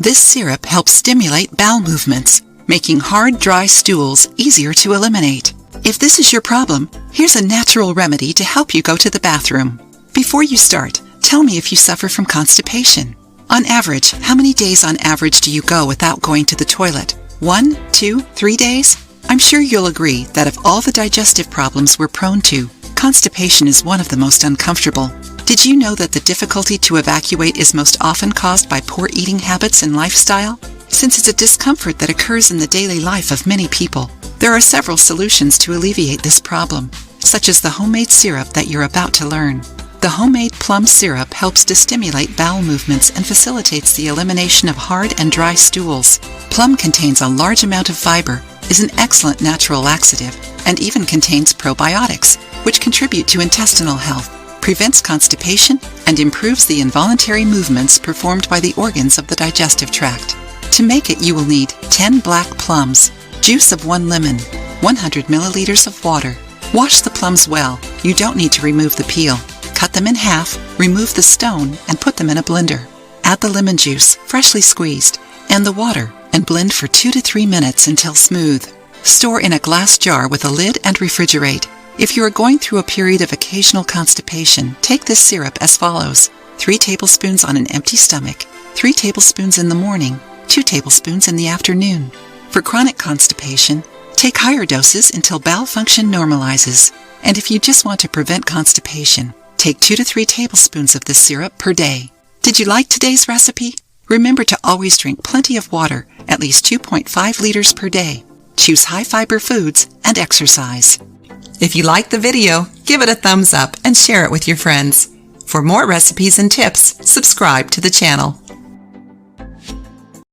This syrup helps stimulate bowel movements, making hard, dry stools easier to eliminate. If this is your problem, here's a natural remedy to help you go to the bathroom. Before you start, tell me if you suffer from constipation. On average, how many days on average do you go without going to the toilet? 1, 2, 3 days? I'm sure you'll agree that of all the digestive problems we're prone to, constipation is one of the most uncomfortable. Did you know that the difficulty to evacuate is most often caused by poor eating habits and lifestyle? Since it's a discomfort that occurs in the daily life of many people, there are several solutions to alleviate this problem, such as the homemade syrup that you're about to learn. The homemade plum syrup helps to stimulate bowel movements and facilitates the elimination of hard and dry stools. Plum contains a large amount of fiber, is an excellent natural laxative, and even contains probiotics, which contribute to intestinal health, prevents constipation, and improves the involuntary movements performed by the organs of the digestive tract. To make it, you will need 10 black plums, juice of 1 lemon, 100 milliliters of water. Wash the plums well. You don't need to remove the peel. Cut them in half, remove the stone, and put them in a blender. Add the lemon juice, freshly squeezed, and the water, and blend for 2 to 3 minutes until smooth. Store in a glass jar with a lid and refrigerate. If you are going through a period of occasional constipation, take this syrup as follows: 3 tablespoons on an empty stomach, 3 tablespoons in the morning, 2 tablespoons in the afternoon. For chronic constipation, take higher doses until bowel function normalizes. And if you just want to prevent constipation, take 2 to 3 tablespoons of this syrup per day. Did you like today's recipe? Remember to always drink plenty of water, at least 2.5 liters per day. Choose high-fiber foods and exercise. If you liked the video, give it a thumbs up and share it with your friends. For more recipes and tips, subscribe to the channel.